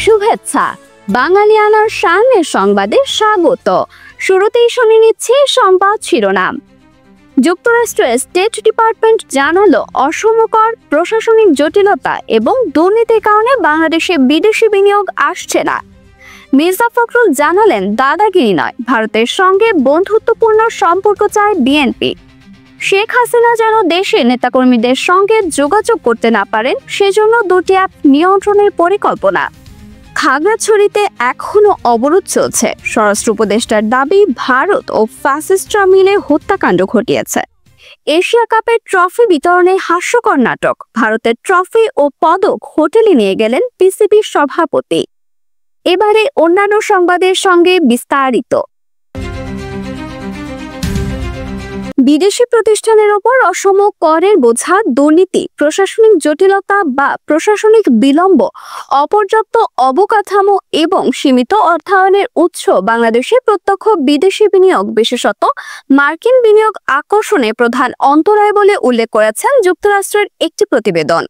শুভেচ্ছা বাঙালিয়ানার সামনের সংবাদে স্বাগত। শুরুতেই শুনে নিচ্ছি সংবাদ শিরোনাম। যুক্তরাষ্ট্রের স্টেট ডিপার্টমেন্ট জানালো অসমকর প্রশাসনিক জটিলতা এবং দুর্নীতির কারণে বাংলাদেশে বিদেশি বিনিয়োগ আসছে না। মির্জা ফখরুল জানালেন দাদাগিরি নয়, ভারতের সঙ্গে বন্ধুত্বপূর্ণ সম্পর্ক চায় বিএনপি। শেখ হাসিনা যেন দেশের নেতাকর্মীদের সঙ্গে যোগাযোগ করতে না পারেন, সেজন্য দুটি অ্যাপ নিয়ন্ত্রণের পরিকল্পনা। খাগড়াছড়িতে এখনো অবরোধ চলছে, স্বরাষ্ট্র উপদেষ্টার দাবি ভারত ও ফ্যাসিস্টরা মিলে হত্যাকাণ্ড ঘটিয়েছে। এশিয়া কাপের ট্রফি বিতরণে হাস্যকর নাটক, ভারতের ট্রফি ও পদক হোটেলে নিয়ে গেলেন পিসিবির সভাপতি। এবারে অন্যান্য সংবাদের সঙ্গে বিস্তারিত। বিদেশি প্রতিষ্ঠানের ওপর অসম করের বোঝা, দুর্নীতি, প্রশাসনিক জটিলতা বা প্রশাসনিক বিলম্ব, অপর্যাপ্ত অবকাঠামো এবং সীমিত অর্থায়নের উৎস বাংলাদেশে প্রত্যক্ষ বিদেশি বিনিয়োগ, বিশেষত মার্কিন বিনিয়োগ আকর্ষণে প্রধান অন্তরায় বলে উল্লেখ করেছেন যুক্তরাষ্ট্রের একটি প্রতিবেদন।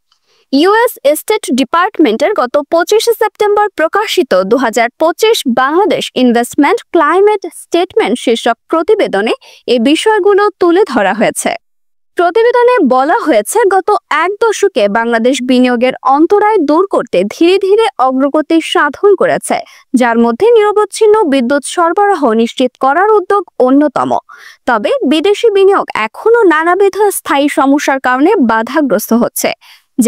ইউএস স্টেট ডিপার্টমেন্টের গত 25 সেপ্টেম্বর প্রকাশিত 2025 বাংলাদেশ ইনভেস্টমেন্ট ক্লাইমেট স্টেটমেন্ট শীর্ষক প্রতিবেদনে এই বিষয়গুলো তুলে ধরা হয়েছে। প্রতিবেদনে বলা হয়েছে, গত এক দশকে বাংলাদেশ বিনিয়োগের অন্তরায় দূর করতে ধীরে ধীরে অগ্রগতি সাধন করেছে, যার মধ্যে নিরবচ্ছিন্ন বিদ্যুৎ সরবরাহ নিশ্চিত করার উদ্যোগ অন্যতম। তবে বিদেশি বিনিয়োগ এখনো নানাবিধ স্থায়ী সমস্যার কারণে বাধাগ্রস্ত হচ্ছে,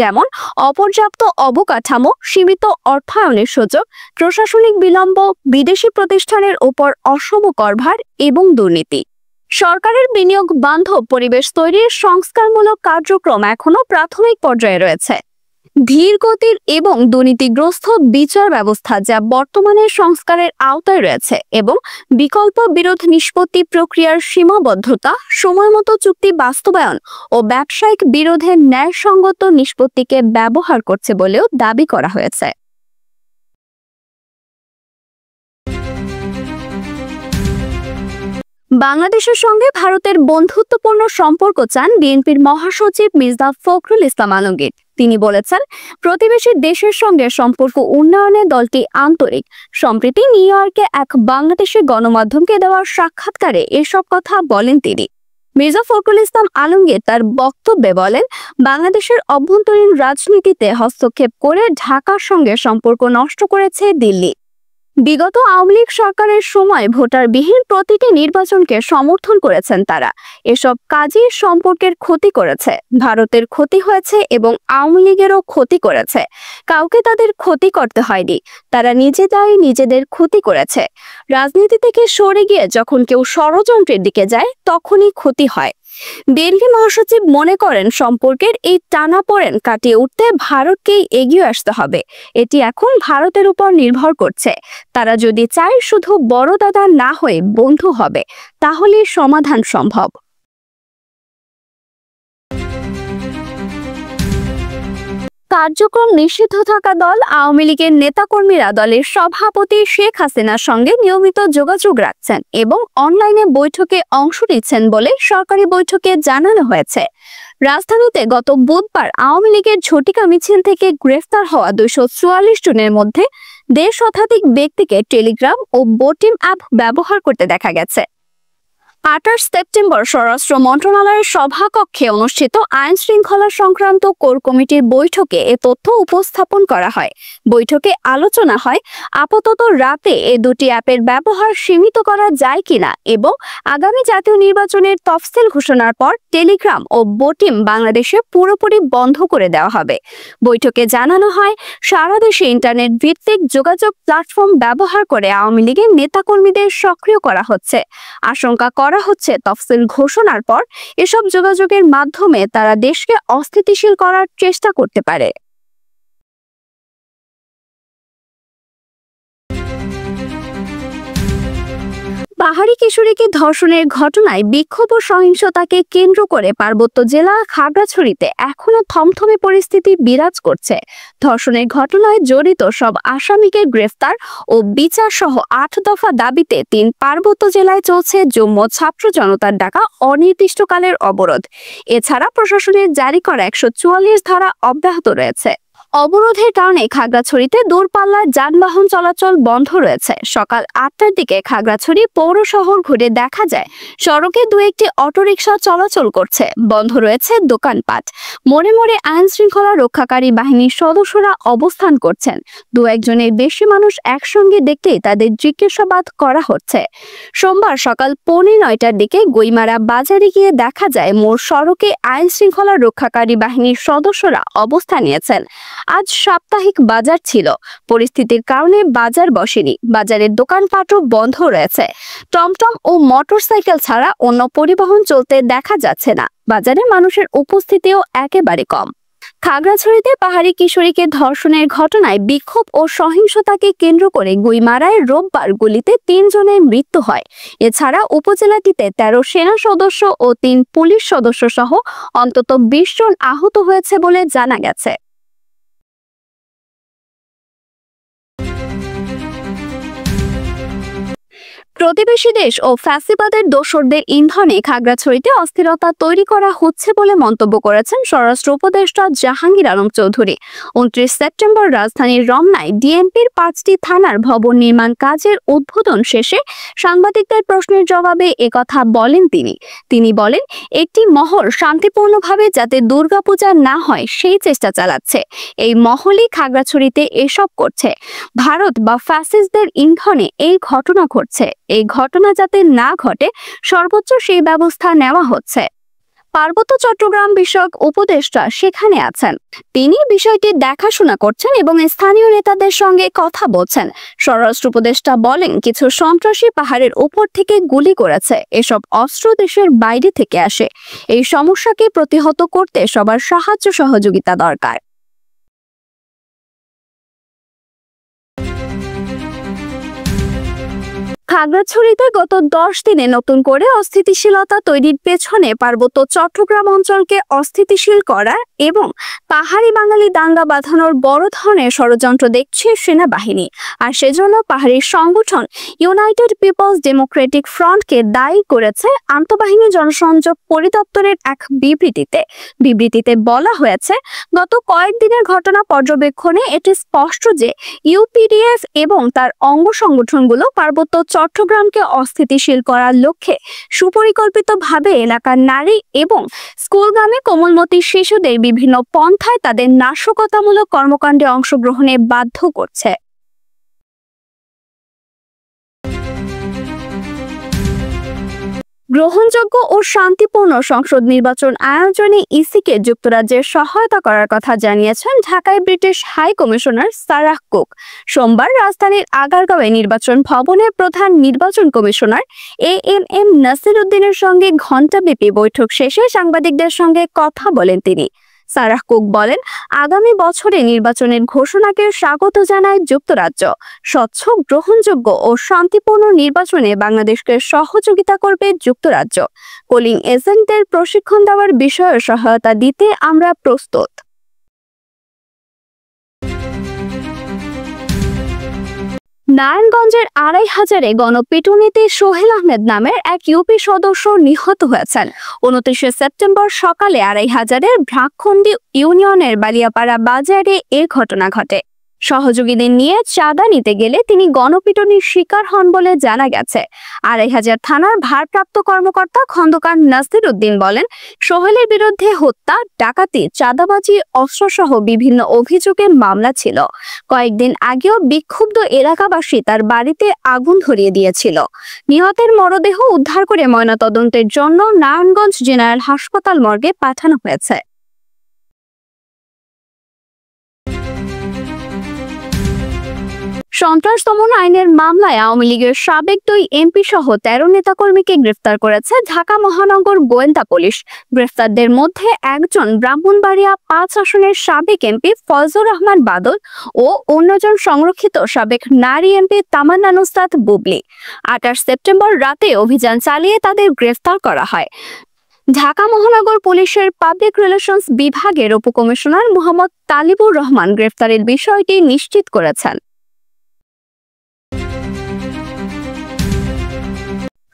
যেমন অপর্যাপ্ত অবকাঠামো, সীমিত অর্থায়নের সুযোগ, প্রশাসনিক বিলম্ব, বিদেশি প্রতিষ্ঠানের উপর অসম করভার এবং দুর্নীতি। সরকারের বিনিয়োগ বান্ধব পরিবেশ তৈরির সংস্কারমূলক কার্যক্রম এখনো প্রাথমিক পর্যায়ে রয়েছে। ধীর গতির এবং দুর্নীতিগ্রস্ত বিচার ব্যবস্থা যা বর্তমানে সংস্কারের আওতায় রয়েছে এবং বিকল্প বিরোধ নিষ্পত্তি প্রক্রিয়ার সীমাবদ্ধতা, সময়মতো চুক্তি বাস্তবায়ন ও ব্যবসায়িক বিরোধের ন্যায়সঙ্গত নিষ্পত্তিকে ব্যবহার করছে বলেও দাবি করা হয়েছে। বাংলাদেশের সঙ্গে ভারতের বন্ধুত্বপূর্ণ সম্পর্ক চান বিএনপির মহাসচিব মির্জা ফখরুল ইসলাম আলমগীর। তিনি বলেছেন, প্রতিবেশী দেশের সঙ্গে সম্পর্ক উন্নয়নে দলটি আন্তরিক। সম্প্রতি নিউ ইয়র্কে এক বাংলাদেশি গণমাধ্যমকে দেওয়া সাক্ষাৎকারে এসব কথা বলেন তিনি। মির্জা ফখরুল ইসলাম আলমগীর তার বক্তব্যে বলেন, বাংলাদেশের অভ্যন্তরীণ রাজনীতিতে হস্তক্ষেপ করে ঢাকার সঙ্গে সম্পর্ক নষ্ট করেছে দিল্লি। বিগত আওয়ামী লীগ সরকারের সময় ভোটারবিহীন প্রতিটি নির্বাচনকে সমর্থন করেছেন তারা। এসব কাজই সম্পর্কের ক্ষতি করেছে, ভারতের ক্ষতি হয়েছে এবং আওয়ামী লীগেরও ক্ষতি করেছে। কাউকে তাদের ক্ষতি করতে হয়নি, তারা নিজেরাই নিজেদের ক্ষতি করেছে। রাজনীতি থেকে সরে গিয়ে যখন কেউ ষড়যন্ত্রের দিকে যায় তখনই ক্ষতি হয়। বিএনপি মহাসচিব মনে করেন, সম্পর্কের এই টানাপোড়েন কাটিয়ে উঠতে ভারতকেই এগিয়ে আসতে হবে। এটি এখন ভারতের উপর নির্ভর করছে। তারা যদি চায় শুধু বড় দাদা না হয়ে বন্ধু হবে, তাহলে সমাধান সম্ভব। কার্যক্রম নিষিদ্ধ থাকা দল আওয়ামী লীগের নেতাকর্মীরা দলের সভাপতি শেখ হাসিনার সঙ্গে নিয়মিত যোগাযোগ রাখছেন এবং অনলাইনে বৈঠকে অংশ নিচ্ছেন বলে সরকারি বৈঠকে জানানো হয়েছে। রাজধানীতে গত বুধবার আওয়ামী লীগের ঝটিকা মিছিল থেকে গ্রেফতার হওয়া 244 জনের মধ্যে 1.5 শতাধিক ব্যক্তিকে টেলিগ্রাম ও বোটিম অ্যাপ ব্যবহার করতে দেখা গেছে। 28 সেপ্টেম্বর স্বরাষ্ট্র মন্ত্রণালয়ের সভাকক্ষে অনুষ্ঠিত আইন শৃঙ্খলা সংক্রান্ত কোর কমিটির বৈঠকে এ তথ্য উপস্থাপন করা হয়। বৈঠকে আলোচনা হয়, আপাতত রাতে এই দুটি অ্যাপের ব্যবহার সীমিত করা যায় কিনা এবং আগামী জাতীয় নির্বাচনের তফসিল ঘোষণার পর টেলিগ্রাম ও বোটিম বাংলাদেশে পুরোপুরি বন্ধ করে দেওয়া হবে। বৈঠকে জানানো হয়, সারা দেশে ইন্টারনেট ভিত্তিক যোগাযোগ প্ল্যাটফর্ম ব্যবহার করে আওয়ামী লীগের নেতাকর্মীদের সক্রিয় করা হচ্ছে। আশঙ্কা করা হচ্ছে, তফসিল ঘোষণার পর এসব যোগাযোগের মাধ্যমে তারা দেশকে অস্থিতিশীল করার চেষ্টা করতে পারে। পাহাড়ি কিশোরীকে ধর্ষণের ঘটনায় বিক্ষোভ ও সহিংসতাকে কেন্দ্র করে পার্বত্য জেলা খাগড়াছড়িতে এখনো থমথমে পরিস্থিতি বিরাজ করছে। ধর্ষণের ঘটনায় জড়িত সব আসামিকে গ্রেফতার ও বিচার সহ 8 দফা দাবিতে 3 পার্বত্য জেলায় চলছে যৌম ছাত্র জনতার ডাকা অনির্দিষ্টকালের অবরোধ। এছাড়া প্রশাসনের জারি করা 144 ধারা অব্যাহত রয়েছে। অবরোধের কারণে খাগড়াছড়িতে দূরপাল্লার যানবাহন চলাচল বন্ধ রয়েছে। সকাল 8টার দিকে খাগড়াছড়ি পৌর শহর ঘুরে দেখা যায় সড়কে দু একটি অটোরিকশা চলাচল করছে, বন্ধ রয়েছে দোকানপাট। মোড়ে মোড়ে আইন শৃঙ্খলা রক্ষাকারী বাহিনীর সদস্যরা অবস্থান করছেন। দু একজনের বেশি মানুষ একসঙ্গে দেখতেই তাদের জিজ্ঞাসাবাদ করা হচ্ছে। সোমবার সকাল 8:45টার দিকে গুইমারা বাজারে গিয়ে দেখা যায় মোড় সড়কে আইন শৃঙ্খলা রক্ষাকারী বাহিনীর সদস্যরা অবস্থান নিয়েছেন। আজ সাপ্তাহিক বাজার ছিল, পরিস্থিতির কারণে বাজার বসেনি। বাজারের দোকানপাটও বন্ধ রয়েছে। টমটম ও মোটরসাইকেল ছাড়া অন্য পরিবহন চলতে দেখা যাচ্ছে না। বাজারে মানুষের উপস্থিতিও একেবারে কম। খাগড়াছড়িতে পাহাড়ি কিশোরীকে ধর্ষণের ঘটনায় বিক্ষোভ ও সহিংসতাকে কেন্দ্র করে গুইমারায় রোববার গুলিতে 3 জনের মৃত্যু হয়। এছাড়া উপজেলাটিতে 13 সেনা সদস্য ও 3 পুলিশ সদস্য সহ অন্তত 20 জন আহত হয়েছে বলে জানা গেছে। প্রতিবেশী দেশ ও ফ্যাসিবাদের দোসরদের ইন্ধনে খাগড়াছড়িতে অস্থিরতা তৈরি করা হচ্ছে বলে মন্তব্য করেছেন স্বরাষ্ট্র উপদেষ্টা জাহাঙ্গীর আলম চৌধুরী। 29 সেপ্টেম্বর রাজধানীর রমনায় ডিএমপির 5টি থানার ভবন নির্মাণ কাজের উদ্বোধন শেষে সাংবাদিকদের প্রশ্নের জবাবে একথা বলেন তিনি বলেন, একটি মহল শান্তিপূর্ণভাবে যাতে দুর্গাপূজা না হয় সেই চেষ্টা চালাচ্ছে। এই মহলই খাগড়াছড়িতে এসব করছে। ভারত বা ফ্যাসিস্টদের ইন্ধনে এই ঘটনা ঘটছে। এই ঘটনা যাতে না ঘটে সর্বোচ্চ সেই ব্যবস্থা নেওয়া হচ্ছে। পার্বত্য চট্টগ্রাম বিষয়ক উপদেষ্টা সেখানে আছেন। তিনি বিষয়টি দেখাশোনা করছেন এবং স্থানীয় নেতাদের সঙ্গে কথা বলছেন। স্বরাষ্ট্র উপদেষ্টা বলেন, কিছু সন্ত্রাসী পাহাড়ের উপর থেকে গুলি করেছে। এসব অস্ত্র দেশের বাইরে থেকে আসে। এই সমস্যাকে প্রতিহত করতে সবার সাহায্য সহযোগিতা দরকার। খাগড়াছড়িতে গত 10 দিনে নতুন করে অস্থিতিশীলতা তৈরির পেছনে পার্বত্য চট্টগ্রাম অঞ্চলকে অস্থিতিশীল করা এবং পাহাড়ি বাঙালি দাঙ্গা বাঁধানোর বড় ধরনের ষড়যন্ত্র দেখছে সেনাবাহিনী। আর সেজন্য পাহাড়ি সংগঠন ইউনাইটেড পিপলস ডেমোক্রেটিক ফ্রন্টকে দায়ী করেছে আন্তঃবাহিনী জনসংযোগ পরিদপ্তরের এক বিবৃতিতে বলা হয়েছে, গত কয়েকদিনের ঘটনা পর্যবেক্ষণে এটি স্পষ্ট যে ইউপিডিএফ এবং তার অঙ্গ সংগঠনগুলো পার্বত্য চট্টগ্রামকে অস্থিতিশীল করার লক্ষ্যে সুপরিকল্পিতভাবে এলাকার নারী এবং স্কুলগামী কোমলমতি শিশুদের বিভিন্ন পন্থায় তাদের নাশকতামূলক কর্মকাণ্ডে অংশগ্রহণে বাধ্য করছে। গ্রহণযোগ্য ও শান্তিপূর্ণ সংসদ নির্বাচন আয়োজনে ইসিকে যুক্তরাজ্যের সহায়তা করার কথা জানিয়েছেন ঢাকায় British high commissioner Sarah Cook. সোমবার রাজধানীর আগারগাঁওয়ে নির্বাচন ভবনে প্রধান নির্বাচন কমিশনার এএমএম নাসির উদ্দিনের সঙ্গে ঘণ্টাব্যাপী বৈঠক শেষে সাংবাদিকদের সঙ্গে কথা বলেন তিনি। সারাহ কুক বলেন, আগামী বছরে নির্বাচনের ঘোষণাকে স্বাগত জানায় যুক্তরাজ্য। স্বচ্ছ, গ্রহণযোগ্য ও শান্তিপূর্ণ নির্বাচনে বাংলাদেশকে সহযোগিতা করবে যুক্তরাজ্য। পোলিং এজেন্টদের প্রশিক্ষণ দেওয়ার বিষয়ে সহায়তা দিতে আমরা প্রস্তুত। নারায়ণগঞ্জের 2500-এ গণপিটুনিতে সোহেল আহমেদ নামের এক ইউপি সদস্য নিহত হয়েছেন। 29 সেপ্টেম্বর সকালে 2500-এর ভ্রাকখন্ডী ইউনিয়নের বালিয়াপাড়া বাজারে এ ঘটনা ঘটে। সহযোগীদের নিয়ে চাঁদা নিতে গেলে তিনি গণপিটুনির শিকার হন বলে জানা গেছে। 2500 থানার ভারপ্রাপ্ত কর্মকর্তা খন্দকার নাসির উদ্দিন বলেন, সোহেলের বিরুদ্ধে হত্যা, ডাকাতি, চাঁদাবাজি, অস্ত্রসহ বিভিন্ন অভিযোগে মামলা ছিল। কয়েকদিন আগেও বিক্ষুব্ধ এলাকাবাসী তার বাড়িতে আগুন ধরিয়ে দিয়েছিল। নিহতের মরদেহ উদ্ধার করে ময়নাতদন্তের জন্য নারায়ণগঞ্জ জেনারেল হাসপাতাল মর্গে পাঠানো হয়েছে। সন্ত্রাস দমন আইনের মামলায় আওয়ামী লীগের সাবেক 2 এমপি সহ 13 নেতাকর্মীকে গ্রেফতার করেছে ঢাকা মহানগর গোয়েন্দা পুলিশ। গ্রেফতারদের মধ্যে একজন ব্রাহ্মণবাড়িয়া 5 আসনের সাবেক এমপি ফজলুর রহমান বাদল ও অন্যজন সংরক্ষিত সাবেক নারী এমপি তামান্না নুসরাত বুবলি। 28 সেপ্টেম্বর রাতে অভিযান চালিয়ে তাদের গ্রেফতার করা হয়। ঢাকা মহানগর পুলিশের পাবলিক রিলেশনস বিভাগের উপকমিশনার মোহাম্মদ তালিবুর রহমান গ্রেফতারের বিষয়টি নিশ্চিত করেছেন।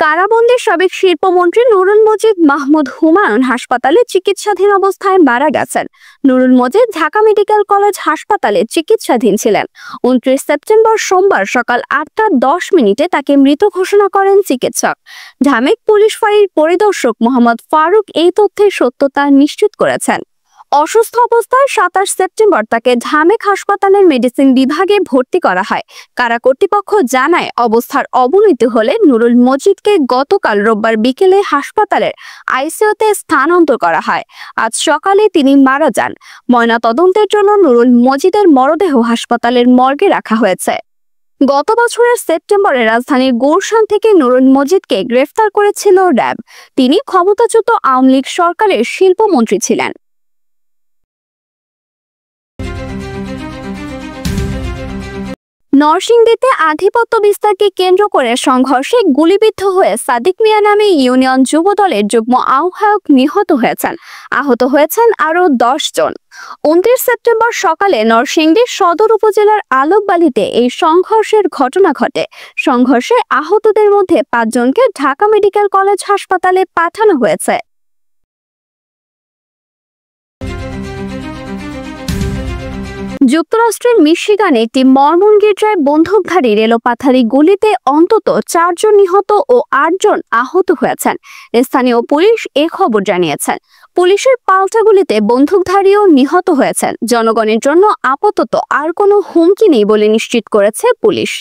কারাবন্দী সাবেক শিল্পমন্ত্রী নুরুল মজিদ মাহমুদ হুমায়ুন হাসপাতালে চিকিৎসাধীন অবস্থায় মারা গেছেন। নুরুল মজিদ ঢাকা মেডিকেল কলেজ হাসপাতালে চিকিৎসাধীন ছিলেন। 29 সেপ্টেম্বর সোমবার সকাল 8:10 তাকে মৃত ঘোষণা করেন চিকিৎসক। ঢামেক পুলিশ ফাঁড়ির পরিদর্শক মোহাম্মদ ফারুক এই তথ্যের সত্যতা নিশ্চিত করেছেন। অসুস্থ অবস্থায় 27 সেপ্টেম্বর তাকে ঢামেক হাসপাতালের মেডিসিন বিভাগে ভর্তি করা হয়। কারা কর্তৃপক্ষ জানায়, অবস্থার অবনতি হলে নুরুল মজিদকে গতকাল রোববার বিকেলে হাসপাতালের আইসিইউতে স্থানান্তর করা হয়। আজ সকালে তিনি মারা যান। ময়নাতদন্তের জন্য নুরুল মজিদের মরদেহ হাসপাতালের মর্গে রাখা হয়েছে। গত বছরের সেপ্টেম্বরে রাজধানীর গুলশান থেকে নুরুল মজিদকে গ্রেফতার করেছিল র্যাব। তিনি ক্ষমতাচ্যুত আওয়ামী লীগ সরকারের শিল্পমন্ত্রী ছিলেন। নরসিংদীতে আধিপত্য বিস্তারকে কেন্দ্র করে সংঘর্ষে গুলিবিদ্ধ হয়ে সাদিক মিয়া নামে ইউনিয়ন যুব দলের যুগ্ম আহ্বায়ক নিহত হয়েছেন। আহত হয়েছেন আরও 10 জন। 29 সেপ্টেম্বর সকালে নরসিংদীর সদর উপজেলার আলোকবালিতে এই সংঘর্ষের ঘটনা ঘটে। সংঘর্ষে আহতদের মধ্যে 5 জনকে ঢাকা মেডিকেল কলেজ হাসপাতালে পাঠানো হয়েছে। যুক্তরাষ্ট্রের মিশিগানে একটি মর্মন গির্জায় বন্দুকধারী এলোপাথারি গুলিতে অন্তত 4 জন নিহত ও 8 জন আহত হয়েছেন। স্থানীয় পুলিশ এ খবর জানিয়েছেন। পুলিশের পাল্টা গুলিতে বন্দুকধারীও নিহত হয়েছেন। জনগণের জন্য আপাতত আর কোনো হুমকি নেই বলে নিশ্চিত করেছে পুলিশ।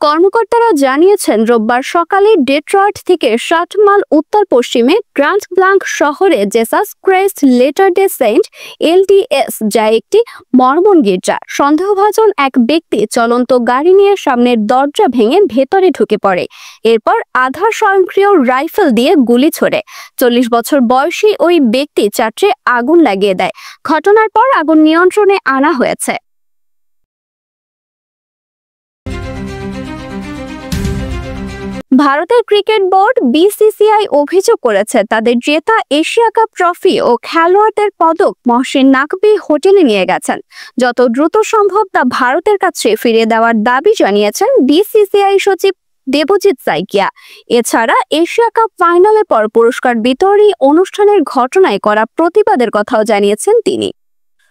কর্মকর্তারা জানিয়েছেন, রোববার সকালে ডেট্রয়েট থেকে 60 মাইল উত্তর পশ্চিমে গ্র্যান্ড ব্লাঙ্ক শহরে Jesus Christ Latter Day Saint LDS, যা একটি মর্মন গির্জা, সন্দেহভাজন এক ব্যক্তি চলন্ত গাড়ি নিয়ে সামনের দরজা ভেঙে ভেতরে ঢুকে পড়ে। এরপর আধা স্বয়ংক্রিয় রাইফেল দিয়ে গুলি ছোড়ে। 40 বছর বয়সী ওই ব্যক্তি চার্চে আগুন লাগিয়ে দেয়। ঘটনার পর আগুন নিয়ন্ত্রণে আনা হয়েছে। ভারতের ক্রিকেট বোর্ড বিসিসিআই অভিযোগ করেছে, তাদের জেতা এশিয়া কাপ ট্রফি ও খেলোয়াড়দের পদক মহসিন নাকভি হোটেলে নিয়ে গেছেন। যত দ্রুত সম্ভব তা ভারতের কাছে ফিরিয়ে দেওয়ার দাবি জানিয়েছেন বিসিসিআই সচিব দেবজিৎ সাইকিয়া। এছাড়া এশিয়া কাপ ফাইনালের পর পুরস্কার বিতরণী অনুষ্ঠানের ঘটনায় করা প্রতিবাদের কথাও জানিয়েছেন তিনি।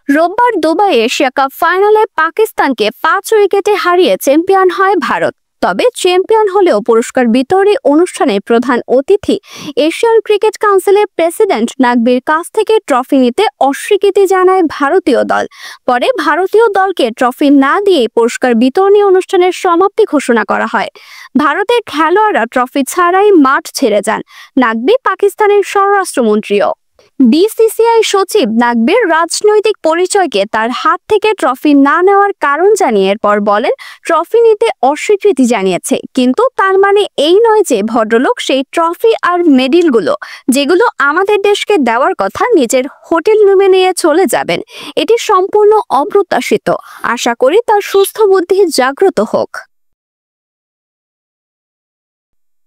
রোববার দুবাইয়ে এশিয়া কাপ ফাইনালে পাকিস্তানকে 5 উইকেটে হারিয়ে চ্যাম্পিয়ন হয় ভারত। তবে চ্যাম্পিয়ন হলেও পুরস্কার বিতরণী অনুষ্ঠানে প্রধান অতিথি এশিয়ান ক্রিকেট কাউন্সিলের প্রেসিডেন্ট নাকভির কাছ থেকে ট্রফি নিতে অস্বীকৃতি জানায় ভারতীয় দল। পরে ভারতীয় দলকে ট্রফি না দিয়ে পুরস্কার বিতরণী অনুষ্ঠানের সমাপ্তি ঘোষণা করা হয়। ভারতের খেলোয়াড়রা ট্রফি ছাড়াই মাঠ ছেড়ে যান। নাকভি পাকিস্তানের স্বরাষ্ট্রমন্ত্রীও। বিসিসিআই সচিব নাকভির রাজনৈতিক পরিচয়কে তার হাত থেকে ট্রফি না নেওয়ার কারণ জানিয়ে এরপর বলেন, ট্রফি নিতে অস্বীকৃতি জানিয়েছে, কিন্তু তার মানে এই নয় যে ভদ্রলোক সেই ট্রফি আর মেডেলগুলো, যেগুলো আমাদের দেশকে দেওয়ার কথা, নিজের হোটেল রুমে নিয়ে চলে যাবেন। এটি সম্পূর্ণ অপ্রত্যাশিত। আশা করি তার সুস্থ বুদ্ধি জাগ্রত হোক।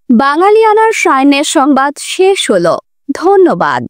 বাঙালিয়ানার সাইনের সংবাদ শেষ হলো। ধন্যবাদ।